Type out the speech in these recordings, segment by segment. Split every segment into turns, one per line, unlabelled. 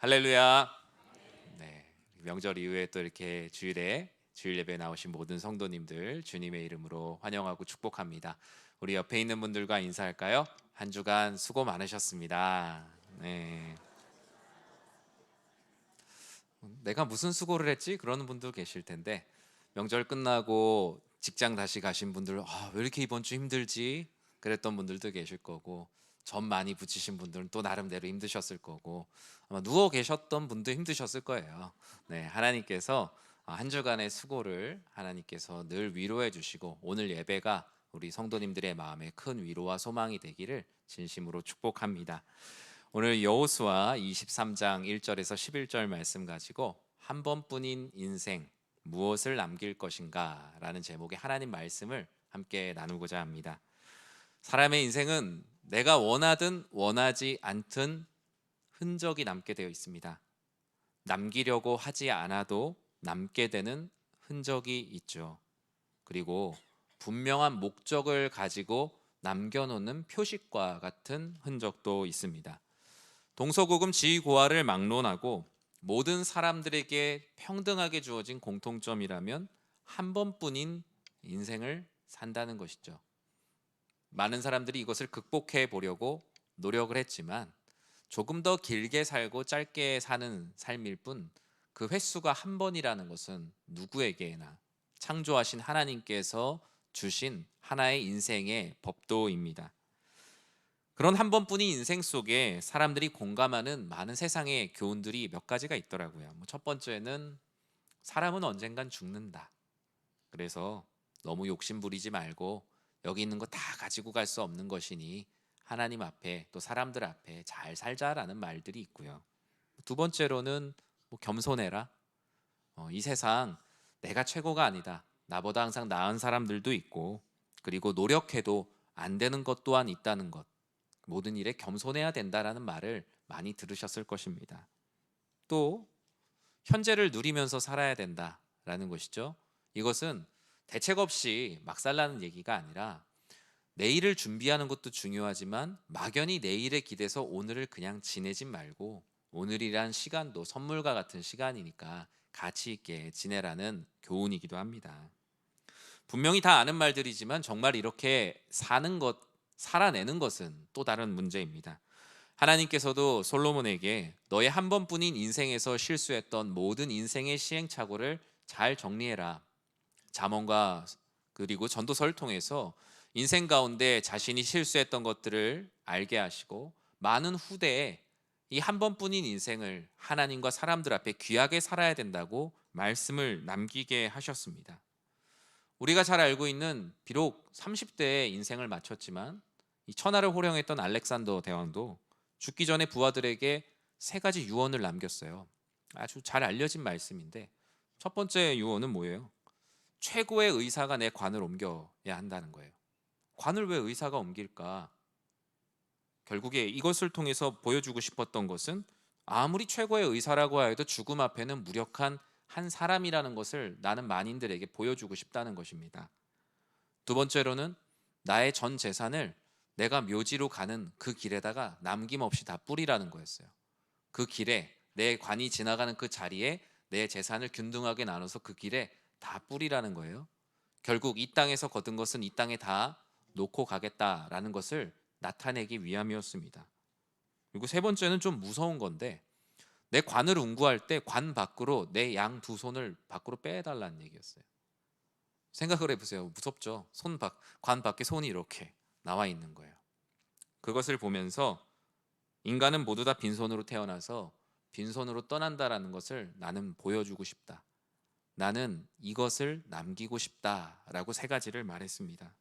할렐루야. 네, 명절 이후에 또 이렇게 주일 예배에 나오신 모든 성도님들 주님의 이름으로 환영하고 축복합니다. 우리 옆에 있는 분들과 인사할까요? 한 주간 수고 많으셨습니다. 네, 내가 무슨 수고를 했지? 그러는 분도 계실 텐데 명절 끝나고 직장 다시 가신 분들 왜 이렇게 이번 주 힘들지? 그랬던 분들도 계실 거고 점 많이 붙이신 분들은 또 나름대로 힘드셨을 거고 아마 누워 계셨던 분도 힘드셨을 거예요. 네, 하나님께서 한 주간의 수고를 하나님께서 늘 위로해 주시고 오늘 예배가 우리 성도님들의 마음에 큰 위로와 소망이 되기를 진심으로 축복합니다. 오늘 여호수아 23장 1절에서 11절 말씀 가지고 한 번뿐인 인생 무엇을 남길 것인가 라는 제목의 하나님 말씀을 함께 나누고자 합니다. 사람의 인생은 내가 원하든 원하지 않든 흔적이 남게 되어 있습니다. 남기려고 하지 않아도 남게 되는 흔적이 있죠. 그리고 분명한 목적을 가지고 남겨놓는 표식과 같은 흔적도 있습니다. 동서고금 지위고하를 막론하고 모든 사람들에게 평등하게 주어진 공통점이라면 한 번뿐인 인생을 산다는 것이죠. 많은 사람들이 이것을 극복해 보려고 노력을 했지만 조금 더 길게 살고 짧게 사는 삶일 뿐 그 횟수가 한 번이라는 것은 누구에게나 창조하신 하나님께서 주신 하나의 인생의 법도입니다. 그런 한 번뿐인 인생 속에 사람들이 공감하는 많은 세상의 교훈들이 몇 가지가 있더라고요. 첫 번째는 사람은 언젠간 죽는다. 그래서 너무 욕심 부리지 말고 여기 있는 거 다 가지고 갈 수 없는 것이니 하나님 앞에 또 사람들 앞에 잘 살자라는 말들이 있고요. 두 번째로는 겸손해라. 이 세상 내가 최고가 아니다. 나보다 항상 나은 사람들도 있고 그리고 노력해도 안 되는 것 또한 있다는 것. 모든 일에 겸손해야 된다라는 말을 많이 들으셨을 것입니다. 또 현재를 누리면서 살아야 된다라는 것이죠. 이것은 대책 없이 막 살라는 얘기가 아니라 내일을 준비하는 것도 중요하지만 막연히 내일에 기대서 오늘을 그냥 지내지 말고 오늘이란 시간도 선물과 같은 시간이니까 가치 있게 지내라는 교훈이기도 합니다. 분명히 다 아는 말들이지만 정말 이렇게 사는 것, 살아내는 것은 또 다른 문제입니다. 하나님께서도 솔로몬에게 너의 한 번뿐인 인생에서 실수했던 모든 인생의 시행착오를 잘 정리해라. 잠언과 그리고 전도서를 통해서 인생 가운데 자신이 실수했던 것들을 알게 하시고 많은 후대에 이 한 번뿐인 인생을 하나님과 사람들 앞에 귀하게 살아야 된다고 말씀을 남기게 하셨습니다. 우리가 잘 알고 있는 비록 30대에 인생을 마쳤지만 이 천하를 호령했던 알렉산더 대왕도 죽기 전에 부하들에게 세 가지 유언을 남겼어요. 아주 잘 알려진 말씀인데 첫 번째 유언은 뭐예요? 최고의 의사가 내 관을 옮겨야 한다는 거예요. 관을 왜 의사가 옮길까? 결국에 이것을 통해서 보여주고 싶었던 것은 아무리 최고의 의사라고 하여도 죽음 앞에는 무력한 한 사람이라는 것을 나는 만인들에게 보여주고 싶다는 것입니다. 두 번째로는 나의 전 재산을 내가 묘지로 가는 그 길에다가 남김없이 다 뿌리라는 거였어요. 그 길에 내 관이 지나가는 그 자리에 내 재산을 균등하게 나눠서 그 길에 다 뿌리라는 거예요. 결국 이 땅에서 거둔 것은 이 땅에 다 놓고 가겠다라는 것을 나타내기 위함이었습니다. 그리고 세 번째는 좀 무서운 건데 내 관을 운구할 때 관 밖으로 내 양 두 손을 밖으로 빼달라는 얘기였어요. 생각을 해보세요. 무섭죠? 관 밖에 손이 이렇게 나와 있는 거예요. 그것을 보면서 인간은 모두 다 빈손으로 태어나서 빈손으로 떠난다라는 것을 나는 보여주고 싶다. 나는 이것을 남기고 싶다라고 세 가지를 말했습니다.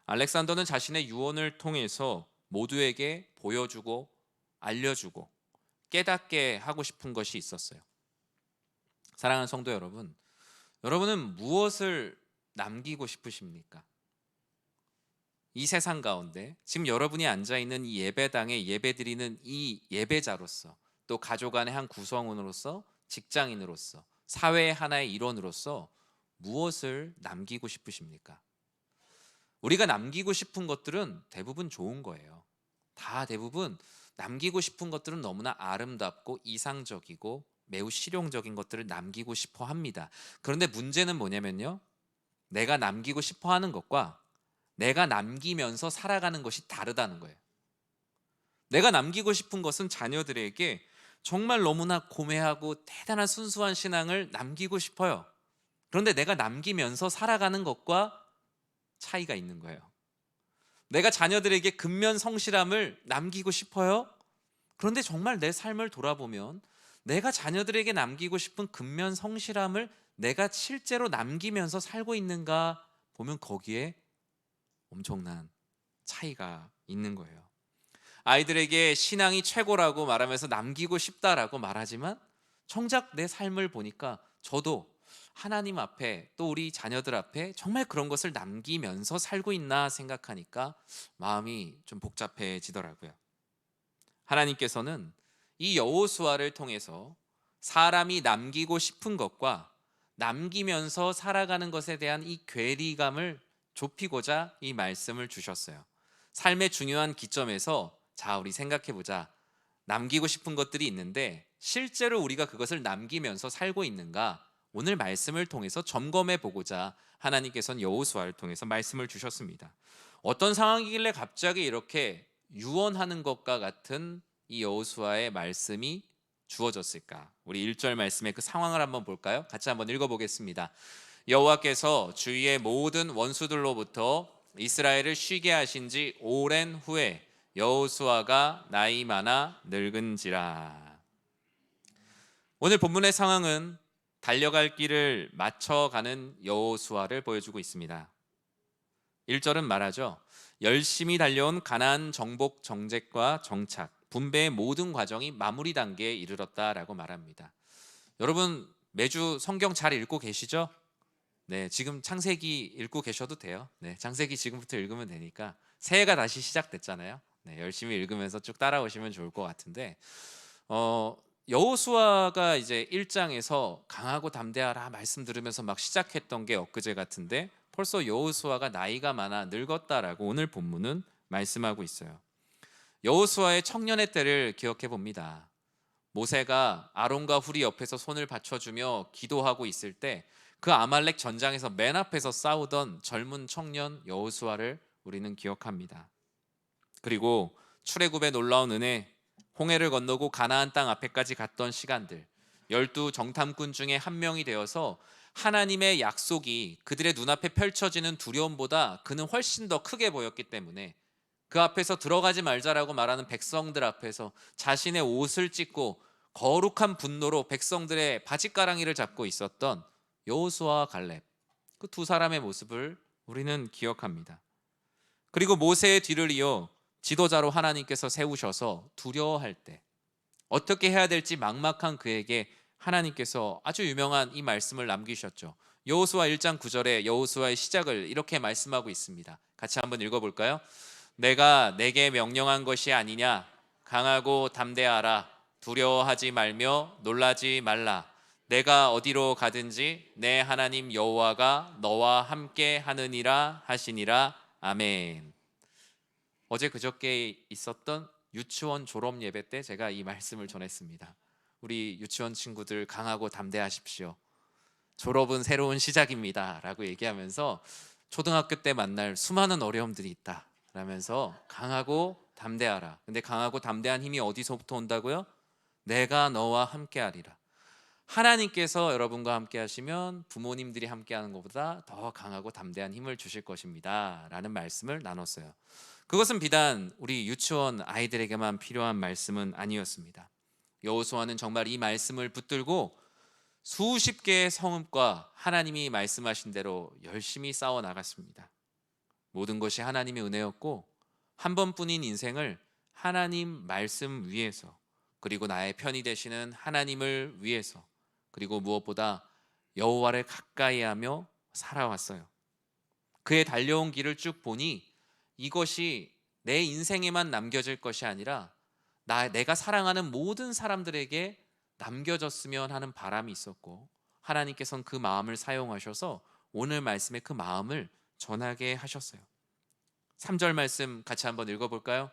알렉산더는 자신의 유언을 통해서 모두에게 보여주고 알려주고 깨닫게 하고 싶은 것이 있었어요. 사랑하는 성도 여러분, 여러분은 무엇을 남기고 싶으십니까? 이 세상 가운데 지금 여러분이 앉아 있는 이 예배당에 예배드리는 이 예배자로서 또 가족 안의 한 구성원으로서 직장인으로서 사회의 하나의 일원으로서 무엇을 남기고 싶으십니까? 우리가 남기고 싶은 것들은 대부분 좋은 거예요. 다 대부분 남기고 싶은 것들은 너무나 아름답고 이상적이고 매우 실용적인 것들을 남기고 싶어 합니다. 그런데 문제는 뭐냐면요. 내가 남기고 싶어 하는 것과 내가 남기면서 살아가는 것이 다르다는 거예요. 내가 남기고 싶은 것은 자녀들에게 정말 너무나 고매하고 대단한 순수한 신앙을 남기고 싶어요. 그런데 내가 남기면서 살아가는 것과 차이가 있는 거예요. 내가 자녀들에게 근면 성실함을 남기고 싶어요. 그런데 정말 내 삶을 돌아보면 내가 자녀들에게 남기고 싶은 근면 성실함을 내가 실제로 남기면서 살고 있는가 보면 거기에 엄청난 차이가 있는 거예요. 아이들에게 신앙이 최고라고 말하면서 남기고 싶다라고 말하지만 정작 내 삶을 보니까 저도 하나님 앞에 또 우리 자녀들 앞에 정말 그런 것을 남기면서 살고 있나 생각하니까 마음이 좀 복잡해지더라고요. 하나님께서는 이 여호수아를 통해서 사람이 남기고 싶은 것과 남기면서 살아가는 것에 대한 이 괴리감을 좁히고자 이 말씀을 주셨어요. 삶의 중요한 기점에서 자, 우리 생각해 보자. 남기고 싶은 것들이 있는데 실제로 우리가 그것을 남기면서 살고 있는가? 오늘 말씀을 통해서 점검해 보고자 하나님께서는 여호수아를 통해서 말씀을 주셨습니다. 어떤 상황이길래 갑자기 이렇게 유언하는 것과 같은 이 여호수아의 말씀이 주어졌을까? 우리 1절 말씀의 그 상황을 한번 볼까요? 같이 한번 읽어보겠습니다. 여호와께서 주위의 모든 원수들로부터 이스라엘을 쉬게 하신 지 오랜 후에 여호수아가 나이 많아 늙은지라. 오늘 본문의 상황은 달려갈 길을 맞춰가는 여호수아를 보여주고 있습니다. 1절은 말하죠. 열심히 달려온 가나안 정복 정책과 정착, 분배의 모든 과정이 마무리 단계에 이르렀다라고 말합니다. 여러분 매주 성경 잘 읽고 계시죠? 네, 지금 창세기 읽고 계셔도 돼요. 네, 창세기 지금부터 읽으면 되니까 새해가 다시 시작됐잖아요. 네, 열심히 읽으면서 쭉 따라오시면 좋을 것 같은데 여호수아가 이제 1장에서 강하고 담대하라 말씀 들으면서 막 시작했던 게 엊그제 같은데 벌써 여호수아가 나이가 많아 늙었다라고 오늘 본문은 말씀하고 있어요. 여호수아의 청년의 때를 기억해 봅니다. 모세가 아론과 훌이 옆에서 손을 받쳐주며 기도하고 있을 때 그 아말렉 전장에서 맨 앞에서 싸우던 젊은 청년 여호수아를 우리는 기억합니다. 그리고 출애굽의 놀라운 은혜, 홍해를 건너고 가나안 땅 앞에까지 갔던 시간들, 12 정탐꾼 중에 한 명이 되어서 하나님의 약속이 그들의 눈앞에 펼쳐지는 두려움보다 그는 훨씬 더 크게 보였기 때문에 그 앞에서 들어가지 말자라고 말하는 백성들 앞에서 자신의 옷을 찢고 거룩한 분노로 백성들의 바짓가랑이를 잡고 있었던 여호수아와 갈렙, 그 두 사람의 모습을 우리는 기억합니다. 그리고 모세의 뒤를 이어 지도자로 하나님께서 세우셔서 두려워할 때 어떻게 해야 될지 막막한 그에게 하나님께서 아주 유명한 이 말씀을 남기셨죠. 여호수아 1장 9절에 여호수아의 시작을 이렇게 말씀하고 있습니다. 같이 한번 읽어볼까요? 내가 내게 명령한 것이 아니냐? 강하고 담대하라. 두려워하지 말며 놀라지 말라. 내가 어디로 가든지 내 하나님 여호와가 너와 함께 하느니라 하시니라. 아멘. 어제 그저께 있었던 유치원 졸업 예배 때 제가 이 말씀을 전했습니다. 우리 유치원 친구들 강하고 담대하십시오. 졸업은 새로운 시작입니다. 라고 얘기하면서 초등학교 때 만날 수많은 어려움들이 있다. 라면서 강하고 담대하라. 근데 강하고 담대한 힘이 어디서부터 온다고요? 내가 너와 함께 하리라. 하나님께서 여러분과 함께 하시면 부모님들이 함께 하는 것보다 더 강하고 담대한 힘을 주실 것입니다. 라는 말씀을 나눴어요. 그것은 비단 우리 유치원 아이들에게만 필요한 말씀은 아니었습니다. 여호수아는 정말 이 말씀을 붙들고 수십 개의 성읍과 하나님이 말씀하신 대로 열심히 싸워 나갔습니다. 모든 것이 하나님의 은혜였고 한 번뿐인 인생을 하나님 말씀 위에서, 그리고 나의 편이 되시는 하나님을 위해서, 그리고 무엇보다 여호와를 가까이 하며 살아왔어요. 그의 달려온 길을 쭉 보니 이것이 내 인생에만 남겨질 것이 아니라 내가 사랑하는 모든 사람들에게 남겨졌으면 하는 바람이 있었고, 하나님께서는 그 마음을 사용하셔서 오늘 말씀에 그 마음을 전하게 하셨어요. 3절 말씀 같이 한번 읽어볼까요?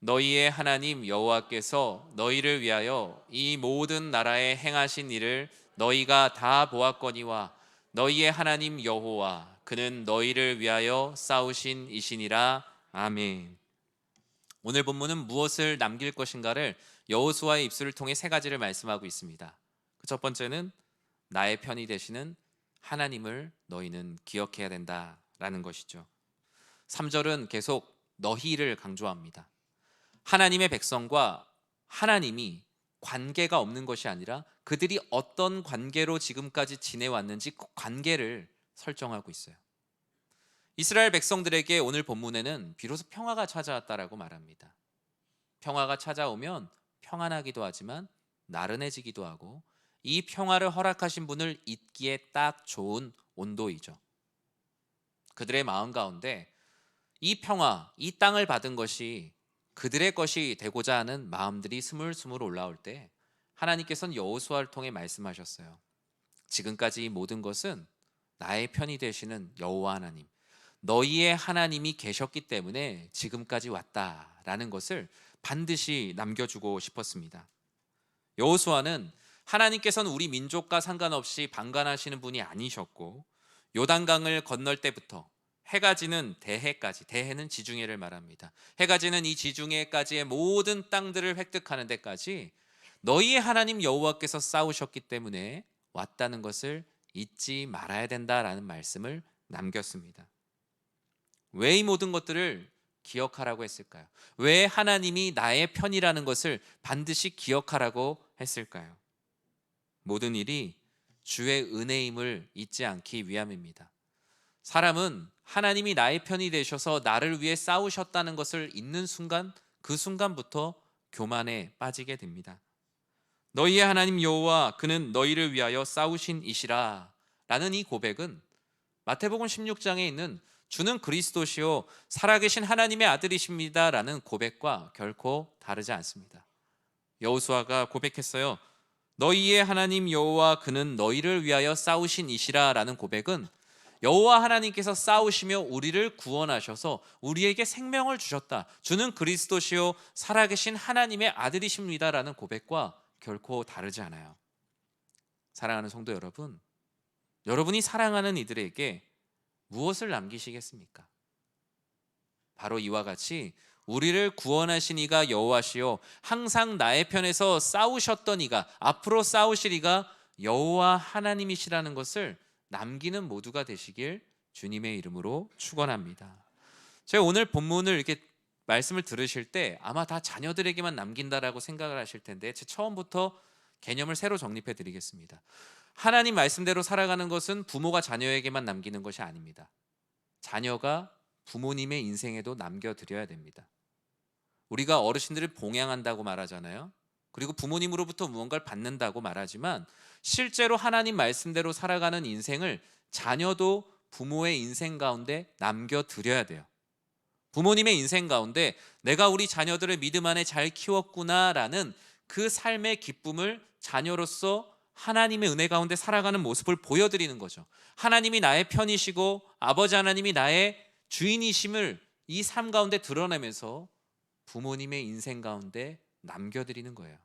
너희의 하나님 여호와께서 너희를 위하여 이 모든 나라에 행하신 일을 너희가 다 보았거니와 너희의 하나님 여호와 그는 너희를 위하여 싸우신 이시니라. 아멘. 오늘 본문은 무엇을 남길 것인가를 여호수아의 입술을 통해 세 가지를 말씀하고 있습니다. 그 첫 번째는 나의 편이 되시는 하나님을 너희는 기억해야 된다라는 것이죠. 3절은 계속 너희를 강조합니다. 하나님의 백성과 하나님이 관계가 없는 것이 아니라 그들이 어떤 관계로 지금까지 지내왔는지 그 관계를 설정하고 있어요. 이스라엘 백성들에게 오늘 본문에는 비로소 평화가 찾아왔다라고 말합니다. 평화가 찾아오면 평안하기도 하지만 나른해지기도 하고 이 평화를 허락하신 분을 잊기에 딱 좋은 온도이죠. 그들의 마음 가운데 이 평화, 이 땅을 받은 것이 그들의 것이 되고자 하는 마음들이 스물스물 올라올 때 하나님께서는 여호수아를 통해 말씀하셨어요. 지금까지 이 모든 것은 나의 편이 되시는 여호와 하나님, 너희의 하나님이 계셨기 때문에 지금까지 왔다라는 것을 반드시 남겨주고 싶었습니다. 여호수아는 하나님께서는 우리 민족과 상관없이 방관하시는 분이 아니셨고 요단강을 건널 때부터 해가 지는 대해까지, 대해는 지중해를 말합니다. 해가 지는 이 지중해까지의 모든 땅들을 획득하는 데까지 너희의 하나님 여호와께서 싸우셨기 때문에 왔다는 것을 잊지 말아야 된다라는 말씀을 남겼습니다. 왜 이 모든 것들을 기억하라고 했을까요? 왜 하나님이 나의 편이라는 것을 반드시 기억하라고 했을까요? 모든 일이 주의 은혜임을 잊지 않기 위함입니다. 사람은 하나님이 나의 편이 되셔서 나를 위해 싸우셨다는 것을 잊는 순간, 그 순간부터 교만에 빠지게 됩니다. 너희의 하나님 여호와 그는 너희를 위하여 싸우신 이시라 라는 이 고백은 마태복음 16장에 있는 주는 그리스도시요 살아계신 하나님의 아들이십니다 라는 고백과 결코 다르지 않습니다. 여호수아가 고백했어요. 너희의 하나님 여호와 그는 너희를 위하여 싸우신 이시라 라는 고백은 여호와 하나님께서 싸우시며 우리를 구원하셔서 우리에게 생명을 주셨다. 주는 그리스도시요 살아계신 하나님의 아들이십니다 라는 고백과 결코 다르지 않아요. 사랑하는 성도 여러분, 여러분이 사랑하는 이들에게 무엇을 남기시겠습니까? 바로 이와 같이 우리를 구원하신 이가 여호와시요 항상 나의 편에서 싸우셨던 이가 앞으로 싸우실 이가 여호와 하나님이시라는 것을 남기는 모두가 되시길 주님의 이름으로 축원합니다. 제가 오늘 본문을 이렇게 말씀을 들으실 때 아마 다 자녀들에게만 남긴다라고 생각을 하실 텐데 제 처음부터 개념을 새로 정립해 드리겠습니다. 하나님 말씀대로 살아가는 것은 부모가 자녀에게만 남기는 것이 아닙니다. 자녀가 부모님의 인생에도 남겨드려야 됩니다. 우리가 어르신들을 봉양한다고 말하잖아요. 그리고 부모님으로부터 무언가를 받는다고 말하지만 실제로 하나님 말씀대로 살아가는 인생을 자녀도 부모의 인생 가운데 남겨드려야 돼요. 부모님의 인생 가운데 내가 우리 자녀들을 믿음 안에 잘 키웠구나라는 그 삶의 기쁨을 자녀로서 하나님의 은혜 가운데 살아가는 모습을 보여드리는 거죠. 하나님이 나의 편이시고 아버지 하나님이 나의 주인이심을 이 삶 가운데 드러내면서 부모님의 인생 가운데 남겨드리는 거예요.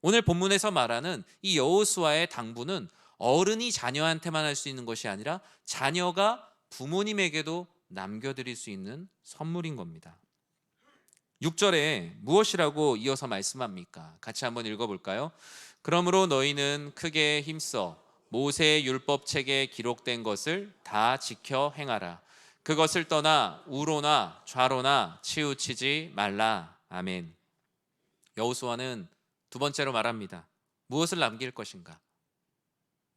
오늘 본문에서 말하는 이 여호수아의 당부는 어른이 자녀한테만 할 수 있는 것이 아니라 자녀가 부모님에게도 남겨드릴 수 있는 선물인 겁니다. 6절에 무엇이라고 이어서 말씀합니까? 같이 한번 읽어볼까요? 그러므로 너희는 크게 힘써 모세의 율법책에 기록된 것을 다 지켜 행하라. 그것을 떠나 우로나 좌로나 치우치지 말라. 아멘. 여호수아는 두 번째로 말합니다. 무엇을 남길 것인가?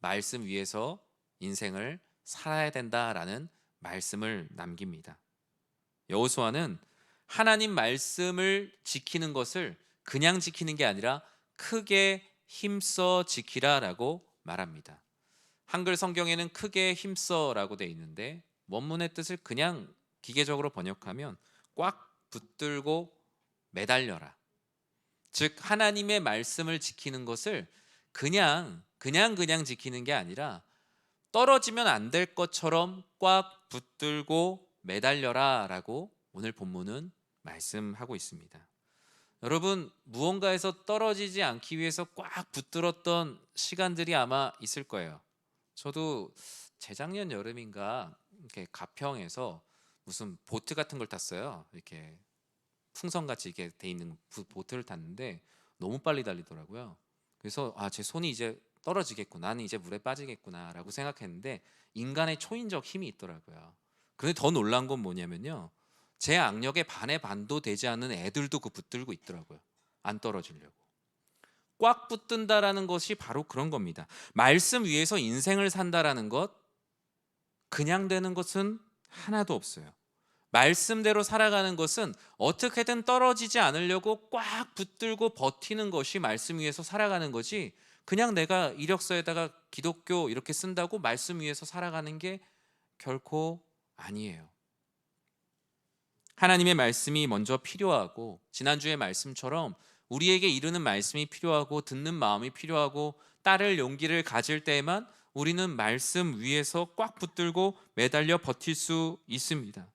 말씀 위에서 인생을 살아야 된다라는 말씀을 남깁니다. 여호수아는 하나님 말씀을 지키는 것을 그냥 지키는 게 아니라 크게 힘써 지키라라고 말합니다. 한글 성경에는 크게 힘써라고 되어 있는데 원문의 뜻을 그냥 기계적으로 번역하면 꽉 붙들고 매달려라. 즉 하나님의 말씀을 지키는 것을 그냥 지키는 게 아니라 떨어지면 안 될 것처럼 꽉 붙들고 매달려라 라고 오늘 본문은 말씀하고 있습니다. 여러분 무언가에서 떨어지지 않기 위해서 꽉 붙들었던 시간들이 아마 있을 거예요. 저도 재작년 여름인가 이렇게 가평에서 무슨 보트 같은 걸 탔어요. 이렇게 풍선같이 이렇게 돼 있는 보트를 탔는데 너무 빨리 달리더라고요. 그래서 제 손이 이제 떨어지겠구나, 나는 이제 물에 빠지겠구나라고 생각했는데 인간의 초인적 힘이 있더라고요. 근데 더 놀란 건 뭐냐면요, 제 악력의 반의 반도 되지 않는 애들도 그 붙들고 있더라고요. 안 떨어지려고. 꽉 붙든다라는 것이 바로 그런 겁니다. 말씀 위에서 인생을 산다라는 것, 그냥 되는 것은 하나도 없어요. 말씀대로 살아가는 것은 어떻게든 떨어지지 않으려고 꽉 붙들고 버티는 것이 말씀 위에서 살아가는 거지, 그냥 내가 이력서에다가 기독교 이렇게 쓴다고 말씀 위에서 살아가는 게 결코 아니에요. 하나님의 말씀이 먼저 필요하고, 지난주의 말씀처럼 우리에게 이르는 말씀이 필요하고 듣는 마음이 필요하고 따를 용기를 가질 때에만 우리는 말씀 위에서 꽉 붙들고 매달려 버틸 수 있습니다.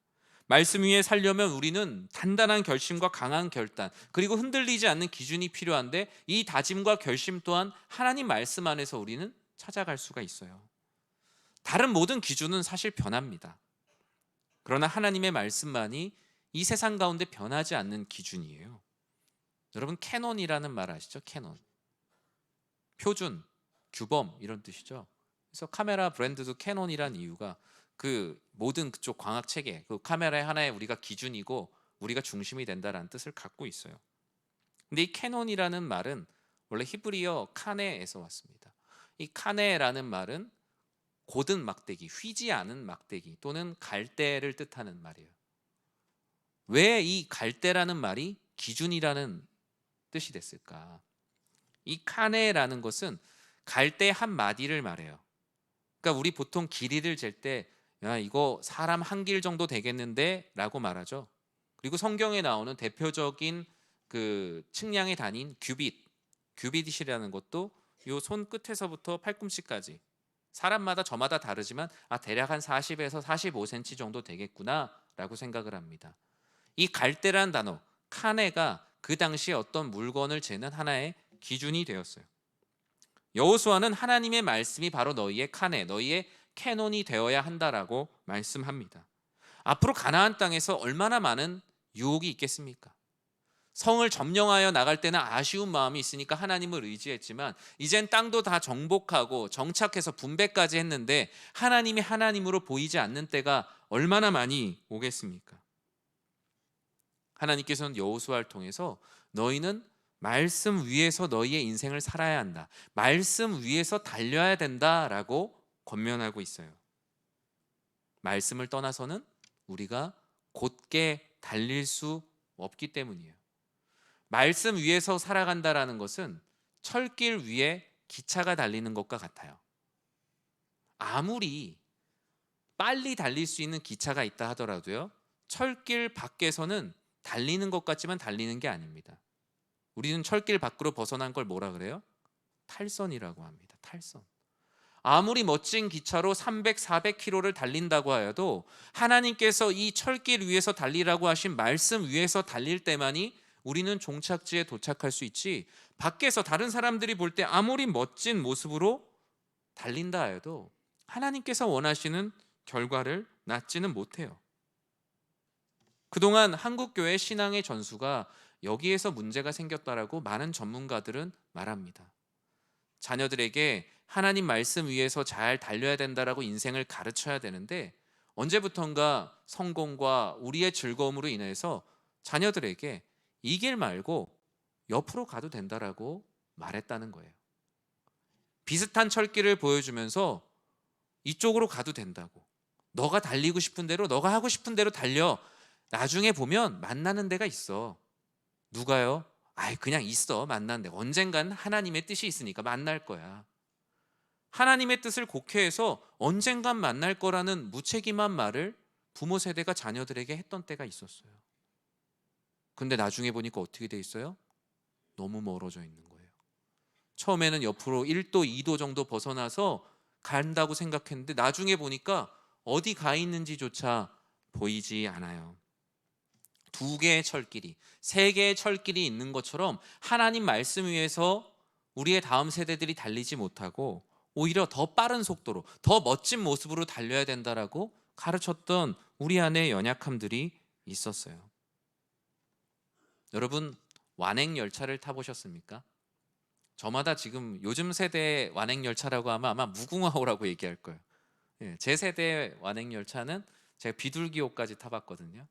말씀 위에 살려면 우리는 단단한 결심과 강한 결단, 그리고 흔들리지 않는 기준이 필요한데, 이 다짐과 결심 또한 하나님 말씀 안에서 우리는 찾아갈 수가 있어요. 다른 모든 기준은 사실 변합니다. 그러나 하나님의 말씀만이 이 세상 가운데 변하지 않는 기준이에요. 여러분 캐논이라는 말 아시죠? 캐논, 표준, 규범 이런 뜻이죠. 그래서 카메라 브랜드도 캐논이란 이유가 그 모든 그쪽 광학 체계, 그 카메라의 하나의 우리가 기준이고 우리가 중심이 된다라는 뜻을 갖고 있어요. 근데 이 캐논이라는 말은 원래 히브리어 카네에서 왔습니다. 이 카네라는 말은 곧은 막대기, 휘지 않은 막대기 또는 갈대를 뜻하는 말이에요. 왜 이 갈대라는 말이 기준이라는 뜻이 됐을까? 이 카네라는 것은 갈대 한 마디를 말해요. 그러니까 우리 보통 길이를 잴 때, 야, 이거 사람 한 길 정도 되겠는데 라고 말하죠. 그리고 성경에 나오는 대표적인 그 측량의 단위인 규빗이라는 것도 요 손 끝에서부터 팔꿈치까지, 사람마다 저마다 다르지만 대략 한 40에서 45cm 정도 되겠구나 라고 생각을 합니다. 이 갈대란 단어, 카네가 그 당시에 어떤 물건을 재는 하나의 기준이 되었어요. 여호수아는 하나님의 말씀이 바로 너희의 카네, 너희의 캐논이 되어야 한다라고 말씀합니다. 앞으로 가나안 땅에서 얼마나 많은 유혹이 있겠습니까? 성을 점령하여 나갈 때는 아쉬운 마음이 있으니까 하나님을 의지했지만, 이젠 땅도 다 정복하고 정착해서 분배까지 했는데 하나님이 하나님으로 보이지 않는 때가 얼마나 많이 오겠습니까? 하나님께서는 여호수아를 통해서 너희는 말씀 위에서 너희의 인생을 살아야 한다, 말씀 위에서 달려야 된다라고 권면하고 있어요. 말씀을 떠나서는 우리가 곧게 달릴 수 없기 때문이에요. 말씀 위에서 살아간다라는 것은 철길 위에 기차가 달리는 것과 같아요. 아무리 빨리 달릴 수 있는 기차가 있다 하더라도요, 철길 밖에서는 달리는 것 같지만 달리는 게 아닙니다. 우리는 철길 밖으로 벗어난 걸 뭐라 그래요? 탈선이라고 합니다. 탈선. 아무리 멋진 기차로 300, 400km를 달린다고 하여도 하나님께서 이 철길 위에서 달리라고 하신 말씀 위에서 달릴 때만이 우리는 종착지에 도착할 수 있지, 밖에서 다른 사람들이 볼 때 아무리 멋진 모습으로 달린다 해도 하나님께서 원하시는 결과를 낳지는 못해요. 그동안 한국교회 신앙의 전수가 여기에서 문제가 생겼다라고 많은 전문가들은 말합니다. 자녀들에게 하나님 말씀 위에서 잘 달려야 된다라고 인생을 가르쳐야 되는데, 언제부턴가 성공과 우리의 즐거움으로 인해서 자녀들에게 이 길 말고 옆으로 가도 된다라고 말했다는 거예요. 비슷한 철길을 보여주면서 이쪽으로 가도 된다고, 너가 달리고 싶은 대로, 너가 하고 싶은 대로 달려, 나중에 보면 만나는 데가 있어. 누가요? 그냥 있어. 만나는 데 언젠간 하나님의 뜻이 있으니까 만날 거야. 하나님의 뜻을 곡해해서 언젠간 만날 거라는 무책임한 말을 부모 세대가 자녀들에게 했던 때가 있었어요. 근데 나중에 보니까 어떻게 돼 있어요? 너무 멀어져 있는 거예요. 처음에는 옆으로 1도 2도 정도 벗어나서 간다고 생각했는데 나중에 보니까 어디 가 있는지조차 보이지 않아요. 두 개의 철길이, 세 개의 철길이 있는 것처럼 하나님 말씀 위에서 우리의 다음 세대들이 달리지 못하고 오히려 더 빠른 속도로, 더 멋진 모습으로 달려야 된다라고 가르쳤던 우리 안에 연약함들이 있었어요. 여러분, 완행 열차를 타보셨습니까? 저마다 지금 요즘 세대의 완행 열차라고 하면 아마 무궁화호라고 얘기할 거예요. 예, 제 세대의 완행 열차는 제가 비둘기호까지 타봤거든요.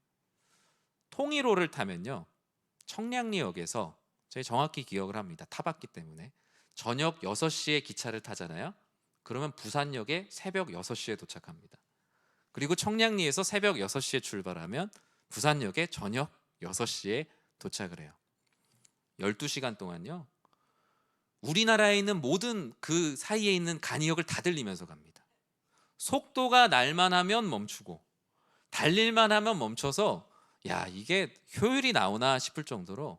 통일호를 타면요, 청량리역에서, 제가 정확히 기억을 합니다. 타봤기 때문에 저녁 6시에 기차를 타잖아요. 그러면 부산역에 새벽 6시에 도착합니다. 그리고 청량리에서 새벽 6시에 출발하면 부산역에 저녁 6시에 도착을 해요. 12시간 동안요, 우리나라에 있는 모든 그 사이에 있는 간이역을 다 들리면서 갑니다. 속도가 날만 하면 멈추고 달릴만 하면 멈춰서, 야, 이게 효율이 나오나 싶을 정도로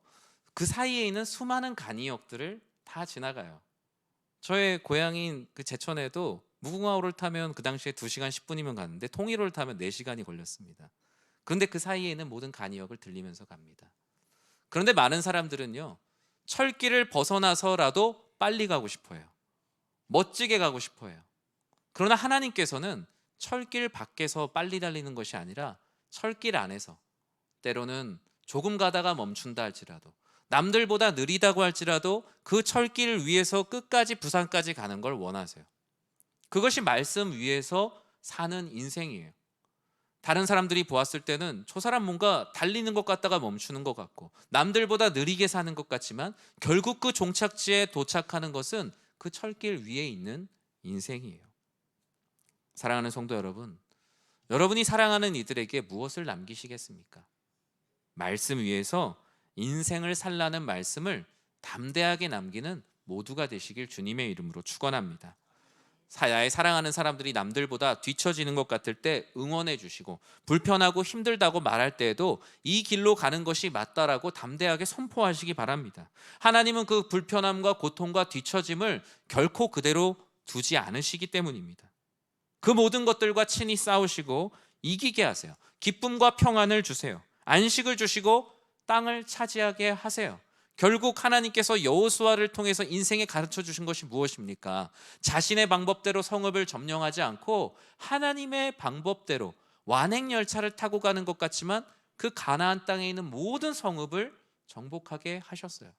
그 사이에 있는 수많은 간이역들을 다 지나가요. 저의 고향인 그 제천에도 무궁화호를 타면 그 당시에 2시간 10분이면 갔는데 통일호를 타면 4시간이 걸렸습니다. 그런데 그 사이에 있는 모든 간이역을 들리면서 갑니다. 그런데 많은 사람들은요, 철길을 벗어나서라도 빨리 가고 싶어요. 멋지게 가고 싶어요. 그러나 하나님께서는 철길 밖에서 빨리 달리는 것이 아니라 철길 안에서, 때로는 조금 가다가 멈춘다 할지라도, 남들보다 느리다고 할지라도 그 철길 위에서 끝까지 부산까지 가는 걸 원하세요. 그것이 말씀 위에서 사는 인생이에요. 다른 사람들이 보았을 때는 저 사람 뭔가 달리는 것 같다가 멈추는 것 같고 남들보다 느리게 사는 것 같지만, 결국 그 종착지에 도착하는 것은 그 철길 위에 있는 인생이에요. 사랑하는 성도 여러분, 여러분이 사랑하는 이들에게 무엇을 남기시겠습니까? 말씀 위에서 인생을 살라는 말씀을 담대하게 남기는 모두가 되시길 주님의 이름으로 축원합니다. 나의 사랑하는 사람들이 남들보다 뒤처지는 것 같을 때 응원해 주시고, 불편하고 힘들다고 말할 때에도 이 길로 가는 것이 맞다라고 담대하게 선포하시기 바랍니다. 하나님은 그 불편함과 고통과 뒤처짐을 결코 그대로 두지 않으시기 때문입니다. 그 모든 것들과 친히 싸우시고 이기게 하세요. 기쁨과 평안을 주세요. 안식을 주시고 땅을 차지하게 하세요. 결국 하나님께서 여호수아를 통해서 인생에 가르쳐 주신 것이 무엇입니까? 자신의 방법대로 성읍을 점령하지 않고 하나님의 방법대로 완행 열차를 타고 가는 것 같지만 그 가나안 땅에 있는 모든 성읍을 정복하게 하셨어요.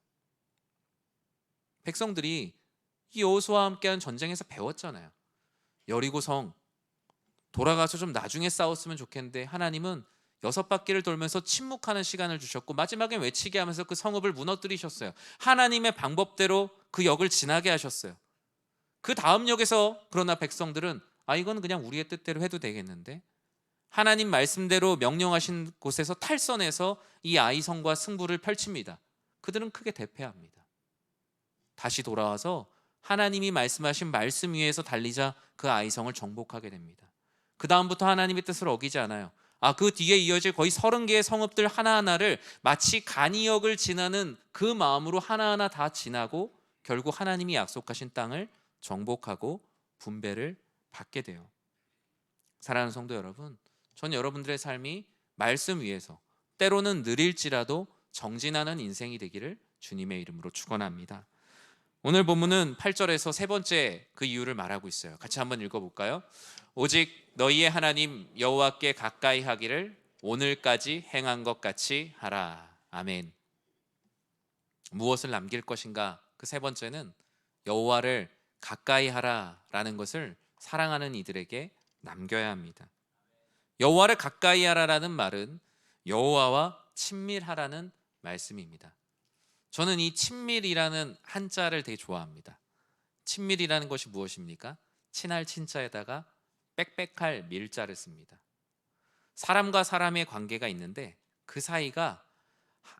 백성들이 이 여호수아와 함께한 전쟁에서 배웠잖아요. 여리고성 돌아가서 좀 나중에 싸웠으면 좋겠는데 하나님은 6바퀴를 돌면서 침묵하는 시간을 주셨고 마지막에 외치게 하면서 그 성읍을 무너뜨리셨어요. 하나님의 방법대로 그 역을 지나게 하셨어요. 그 다음 역에서 그러나 백성들은 이건 그냥 우리의 뜻대로 해도 되겠는데, 하나님 말씀대로 명령하신 곳에서 탈선해서 이 아이성과 승부를 펼칩니다. 그들은 크게 대패합니다. 다시 돌아와서 하나님이 말씀하신 말씀 위에서 달리자 그 아이성을 정복하게 됩니다. 그 다음부터 하나님의 뜻을 어기지 않아요. 그 뒤에 이어질 거의 30개의 성읍들 하나하나를 마치 간이역을 지나는 그 마음으로 하나하나 다 지나고 결국 하나님이 약속하신 땅을 정복하고 분배를 받게 돼요. 사랑하는 성도 여러분, 전 여러분들의 삶이 말씀 위에서 때로는 느릴지라도 정진하는 인생이 되기를 주님의 이름으로 축원합니다. 오늘 본문은 8절에서 세 번째 그 이유를 말하고 있어요. 같이 한번 읽어볼까요? 오직 너희의 하나님 여호와께 가까이 하기를 오늘까지 행한 것 같이 하라. 아멘. 무엇을 남길 것인가? 그 세 번째는 여호와를 가까이 하라라는 것을 사랑하는 이들에게 남겨야 합니다. 여호와를 가까이 하라라는 말은 여호와와 친밀하라는 말씀입니다. 저는 이 친밀이라는 한자를 되게 좋아합니다. 친밀이라는 것이 무엇입니까? 친할 친자에다가 빽빽할 밀자를 씁니다. 사람과 사람의 관계가 있는데 그 사이가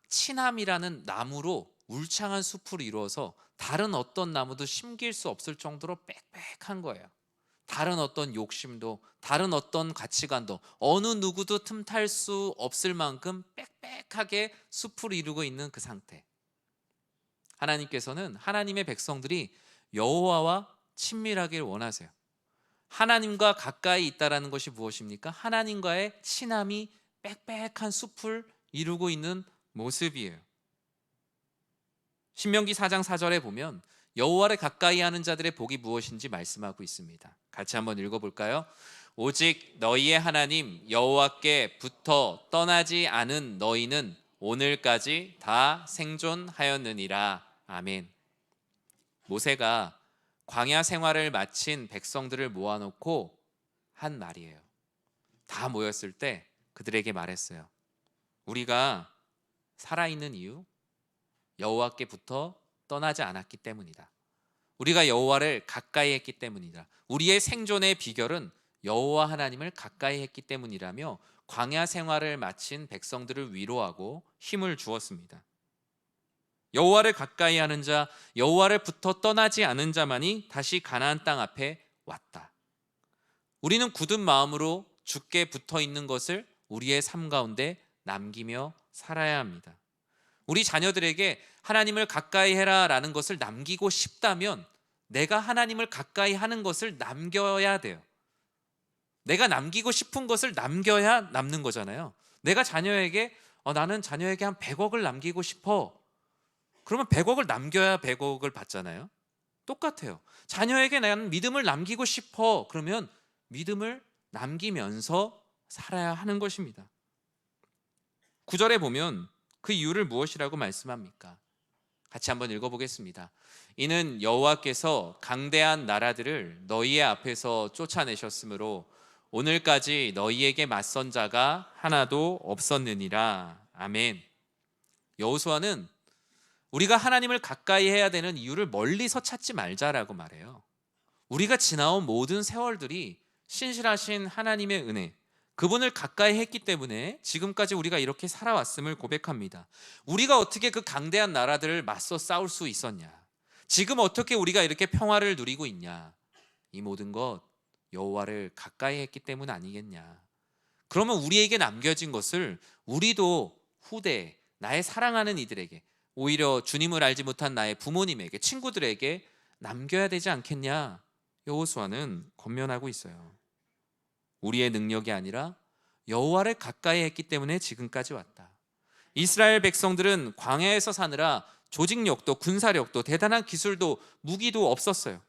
친함이라는 나무로 울창한 숲을 이루어서 다른 어떤 나무도 심길 수 없을 정도로 빽빽한 거예요. 다른 어떤 욕심도, 다른 어떤 가치관도 어느 누구도 틈탈 수 없을 만큼 빽빽하게 숲을 이루고 있는 그 상태. 하나님께서는 하나님의 백성들이 여호와와 친밀하길 원하세요. 하나님과 가까이 있다라는 것이 무엇입니까? 하나님과의 친함이 빽빽한 숲을 이루고 있는 모습이에요. 신명기 4장 4절에 보면 여호와를 가까이 하는 자들의 복이 무엇인지 말씀하고 있습니다. 같이 한번 읽어볼까요? 오직 너희의 하나님 여호와께 붙어 떠나지 않은 너희는 오늘까지 다 생존하였느니라. 아멘. 모세가 광야 생활을 마친 백성들을 모아놓고 한 말이에요. 다 모였을 때 그들에게 말했어요. 우리가 살아있는 이유, 여호와께 붙어 떠나지 않았기 때문이다. 우리가 여호와를 가까이 했기 때문이다. 우리의 생존의 비결은 여호와 하나님을 가까이 했기 때문이라며 광야 생활을 마친 백성들을 위로하고 힘을 주었습니다. 여호와를 가까이 하는 자, 여호와를 붙어 떠나지 않은 자만이 다시 가나안 땅 앞에 왔다. 우리는 굳은 마음으로 주께 붙어 있는 것을 우리의 삶 가운데 남기며 살아야 합니다. 우리 자녀들에게 하나님을 가까이 해라 라는 것을 남기고 싶다면 내가 하나님을 가까이 하는 것을 남겨야 돼요. 내가 남기고 싶은 것을 남겨야 남는 거잖아요. 내가 자녀에게 나는 자녀에게 한 100억을 남기고 싶어. 그러면 100억을 남겨야 100억을 받잖아요. 똑같아요. 자녀에게 나는 믿음을 남기고 싶어. 그러면 믿음을 남기면서 살아야 하는 것입니다. 9절에 보면 그 이유를 무엇이라고 말씀합니까? 같이 한번 읽어보겠습니다. 이는 여호와께서 강대한 나라들을 너희의 앞에서 쫓아내셨으므로 오늘까지 너희에게 맞선 자가 하나도 없었느니라. 아멘. 여호수아는 우리가 하나님을 가까이 해야 되는 이유를 멀리서 찾지 말자라고 말해요. 우리가 지나온 모든 세월들이 신실하신 하나님의 은혜, 그분을 가까이 했기 때문에 지금까지 우리가 이렇게 살아왔음을 고백합니다. 우리가 어떻게 그 강대한 나라들을 맞서 싸울 수 있었냐? 지금 어떻게 우리가 이렇게 평화를 누리고 있냐? 이 모든 것 여호와를 가까이 했기 때문 아니겠냐? 그러면 우리에게 남겨진 것을 우리도 후대, 나의 사랑하는 이들에게, 오히려 주님을 알지 못한 나의 부모님에게, 친구들에게 남겨야 되지 않겠냐? 여호수아는 권면하고 있어요. 우리의 능력이 아니라 여호와를 가까이 했기 때문에 지금까지 왔다. 이스라엘 백성들은 광야에서 사느라 조직력도 군사력도 대단한 기술도 무기도 없었어요.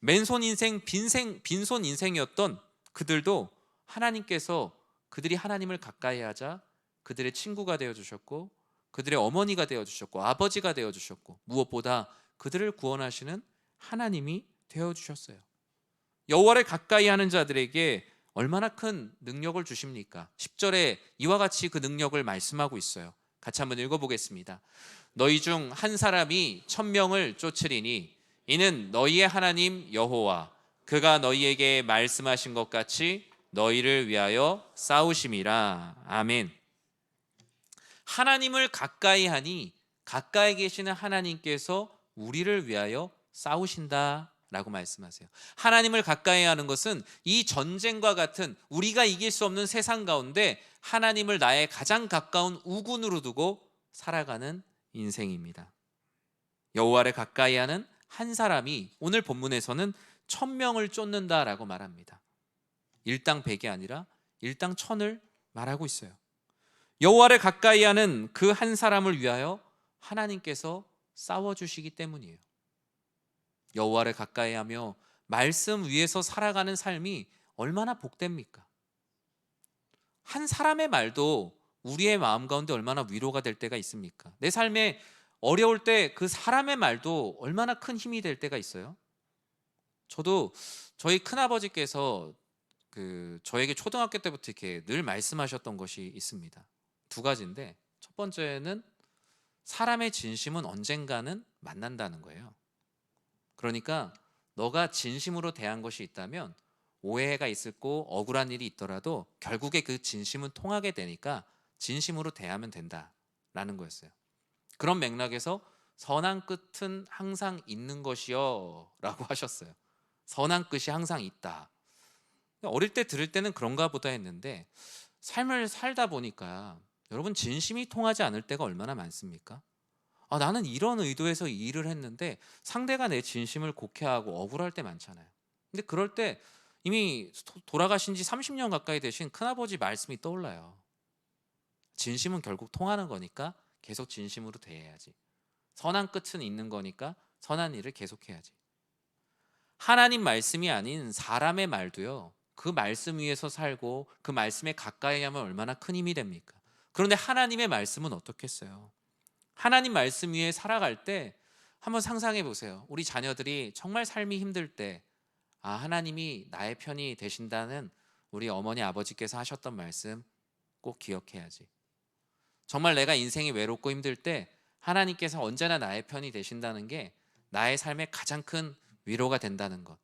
맨손 인생, 빈손 인생이었던 그들도 하나님께서 그들이 하나님을 가까이 하자 그들의 친구가 되어주셨고 그들의 어머니가 되어주셨고 아버지가 되어주셨고 무엇보다 그들을 구원하시는 하나님이 되어주셨어요. 여호와를 가까이 하는 자들에게 얼마나 큰 능력을 주십니까? 10절에 이와 같이 그 능력을 말씀하고 있어요. 같이 한번 읽어보겠습니다. 너희 중 한 사람이 1000명을 쫓으리니 이는 너희의 하나님 여호와 그가 너희에게 말씀하신 것 같이 너희를 위하여 싸우심이라. 아멘. 하나님을 가까이 하니 가까이 계시는 하나님께서 우리를 위하여 싸우신다 라고 말씀하세요. 하나님을 가까이 하는 것은 이 전쟁과 같은 우리가 이길 수 없는 세상 가운데 하나님을 나의 가장 가까운 우군으로 두고 살아가는 인생입니다. 여호와를 가까이 하는 한 사람이 오늘 본문에서는 1000명을 쫓는다라고 말합니다. 일당 100이 아니라 일당 1000을 말하고 있어요. 여호와를 가까이 하는 그 한 사람을 위하여 하나님께서 싸워주시기 때문이에요. 여호와를 가까이 하며 말씀 위에서 살아가는 삶이 얼마나 복됩니까? 한 사람의 말도 우리의 마음 가운데 얼마나 위로가 될 때가 있습니까? 내 삶에 어려울 때 그 사람의 말도 얼마나 큰 힘이 될 때가 있어요. 저도 저희 큰아버지께서 저에게 초등학교 때부터 이렇게 늘 말씀하셨던 것이 있습니다. 두 가지인데 첫 번째는 사람의 진심은 언젠가는 만난다는 거예요. 그러니까 너가 진심으로 대한 것이 있다면 오해가 있을 거 억울한 일이 있더라도 결국에 그 진심은 통하게 되니까 진심으로 대하면 된다라는 거였어요. 그런 맥락에서 선한 끝은 항상 있는 것이요 라고 하셨어요. 선한 끝이 항상 있다. 어릴 때 들을 때는 그런가 보다 했는데 삶을 살다 보니까 여러분 진심이 통하지 않을 때가 얼마나 많습니까? 나는 이런 의도에서 이 일을 했는데 상대가 내 진심을 곡해하고 억울할 때 많잖아요. 근데 그럴 때 이미 돌아가신 지 30년 가까이 되신 큰아버지 말씀이 떠올라요. 진심은 결국 통하는 거니까 계속 진심으로 대해야지. 선한 끝은 있는 거니까 선한 일을 계속해야지. 하나님 말씀이 아닌 사람의 말도요, 그 말씀 위에서 살고 그 말씀에 가까이 하면 얼마나 큰 힘이 됩니까? 그런데 하나님의 말씀은 어떻겠어요? 하나님 말씀 위에 살아갈 때 한번 상상해 보세요. 우리 자녀들이 정말 삶이 힘들 때, 아, 하나님이 나의 편이 되신다는 우리 어머니 아버지께서 하셨던 말씀 꼭 기억해야지. 정말 내가 인생이 외롭고 힘들 때 하나님께서 언제나 나의 편이 되신다는 게 나의 삶의 가장 큰 위로가 된다는 것.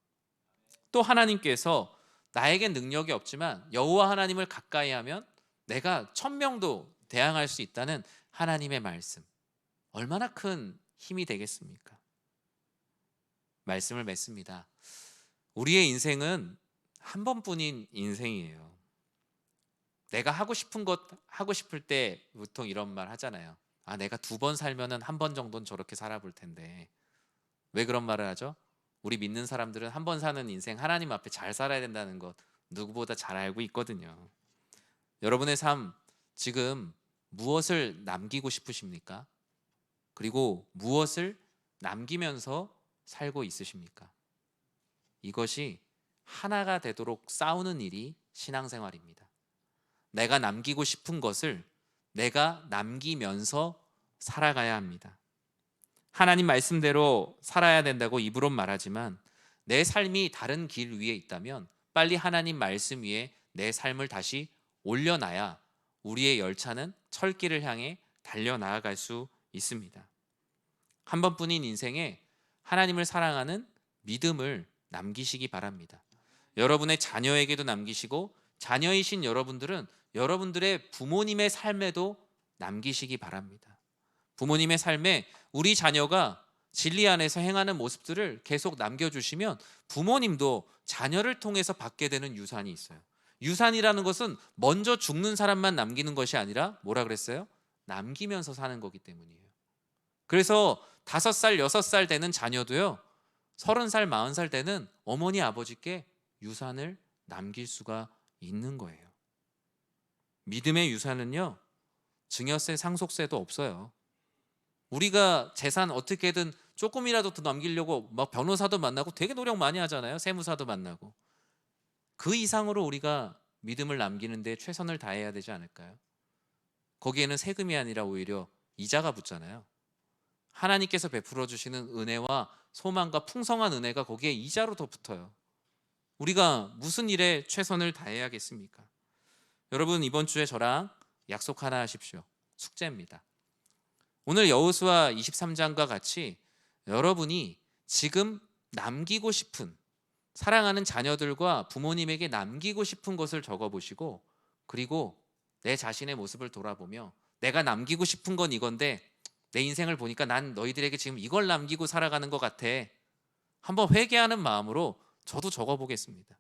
또 하나님께서 나에겐 능력이 없지만 여호와 하나님을 가까이 하면 내가 1000명도 대항할 수 있다는 하나님의 말씀, 얼마나 큰 힘이 되겠습니까? 말씀을 맺습니다. 우리의 인생은 한 번뿐인 인생이에요. 내가 하고 싶은 것 하고 싶을 때 보통 이런 말 하잖아요. 아, 내가 2번 살면은 한 번 정도는 저렇게 살아볼 텐데. 왜 그런 말을 하죠? 우리 믿는 사람들은 한 번 사는 인생 하나님 앞에 잘 살아야 된다는 것 누구보다 잘 알고 있거든요. 여러분의 삶 지금 무엇을 남기고 싶으십니까? 그리고 무엇을 남기면서 살고 있으십니까? 이것이 하나가 되도록 싸우는 일이 신앙생활입니다. 내가 남기고 싶은 것을 내가 남기면서 살아가야 합니다. 하나님 말씀대로 살아야 된다고 입으론 말하지만 내 삶이 다른 길 위에 있다면 빨리 하나님 말씀 위에 내 삶을 다시 올려놔야 우리의 열차는 철길을 향해 달려나아갈 수 있습니다. 한 번뿐인 인생에 하나님을 사랑하는 믿음을 남기시기 바랍니다. 여러분의 자녀에게도 남기시고 자녀이신 여러분들은 여러분들의 부모님의 삶에도 남기시기 바랍니다. 부모님의 삶에 우리 자녀가 진리 안에서 행하는 모습들을 계속 남겨주시면 부모님도 자녀를 통해서 받게 되는 유산이 있어요. 유산이라는 것은 먼저 죽는 사람만 남기는 것이 아니라 뭐라 그랬어요? 남기면서 사는 거기 때문이에요. 그래서 5살, 6살 되는 자녀도요, 30살, 40살 되는 어머니, 아버지께 유산을 남길 수가 있는 거예요. 믿음의 유산은요, 증여세, 상속세도 없어요. 우리가 재산 어떻게든 조금이라도 더 남기려고 막 변호사도 만나고 되게 노력 많이 하잖아요. 세무사도 만나고. 그 이상으로 우리가 믿음을 남기는 데 최선을 다해야 되지 않을까요? 거기에는 세금이 아니라 오히려 이자가 붙잖아요. 하나님께서 베풀어 주시는 은혜와 소망과 풍성한 은혜가 거기에 이자로 더 붙어요. 우리가 무슨 일에 최선을 다해야겠습니까? 여러분, 이번 주에 저랑 약속 하나 하십시오. 숙제입니다. 오늘 여호수아 23장과 같이 여러분이 지금 남기고 싶은, 사랑하는 자녀들과 부모님에게 남기고 싶은 것을 적어보시고, 그리고 내 자신의 모습을 돌아보며 내가 남기고 싶은 건 이건데 내 인생을 보니까 난 너희들에게 지금 이걸 남기고 살아가는 것 같아. 한번 회개하는 마음으로 저도 적어보겠습니다.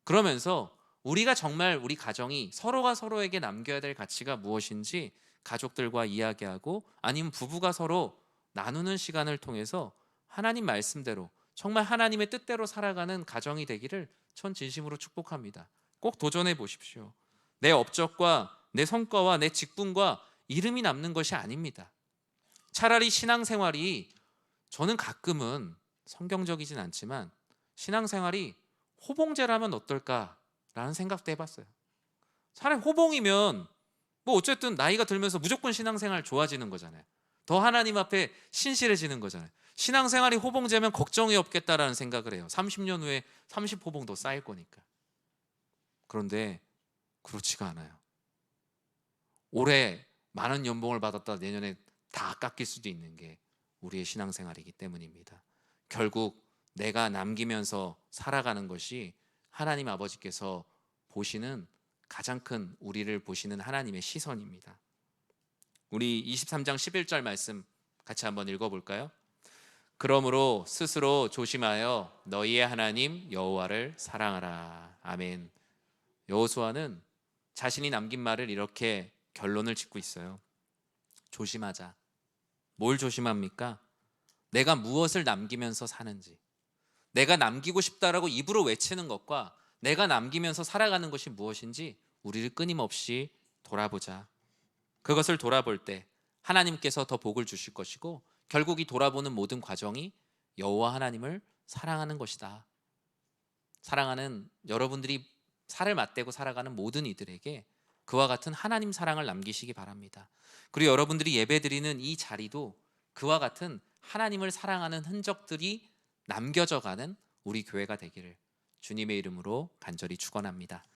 그러면서 우리가 정말 우리 가정이 서로가 서로에게 남겨야 될 가치가 무엇인지 가족들과 이야기하고, 아니면 부부가 서로 나누는 시간을 통해서 하나님 말씀대로 정말 하나님의 뜻대로 살아가는 가정이 되기를 전 진심으로 축복합니다. 꼭 도전해 보십시오. 내 업적과 내 성과와 내 직분과 이름이 남는 것이 아닙니다. 차라리 신앙생활이, 저는 가끔은 성경적이진 않지만 신앙생활이 호봉제라면 어떨까라는 생각도 해봤어요. 차라리 호봉이면 뭐 어쨌든 나이가 들면서 무조건 신앙생활 좋아지는 거잖아요. 더 하나님 앞에 신실해지는 거잖아요. 신앙생활이 호봉제면 걱정이 없겠다라는 생각을 해요. 30년 후에 30호봉 더 쌓일 거니까. 그런데 그렇지가 않아요. 올해 많은 연봉을 받았다 내년에 다 깎일 수도 있는 게 우리의 신앙생활이기 때문입니다. 결국 내가 남기면서 살아가는 것이 하나님 아버지께서 보시는 가장 큰, 우리를 보시는 하나님의 시선입니다. 우리 23장 11절 말씀 같이 한번 읽어볼까요? 그러므로 스스로 조심하여 너희의 하나님 여호와를 사랑하라. 아멘. 여호수아는 자신이 남긴 말을 이렇게 결론을 짓고 있어요. 조심하자. 뭘 조심합니까? 내가 무엇을 남기면서 사는지. 내가 남기고 싶다라고 입으로 외치는 것과 내가 남기면서 살아가는 것이 무엇인지 우리를 끊임없이 돌아보자. 그것을 돌아볼 때 하나님께서 더 복을 주실 것이고, 결국 이 돌아보는 모든 과정이 여호와 하나님을 사랑하는 것이다. 사랑하는 여러분들이 살을 맞대고 살아가는 모든 이들에게 그와 같은 하나님 사랑을 남기시기 바랍니다. 그리고 여러분들이 예배드리는 이 자리도 그와 같은 하나님을 사랑하는 흔적들이 남겨져 가는 우리 교회가 되기를 주님의 이름으로 간절히 축원합니다.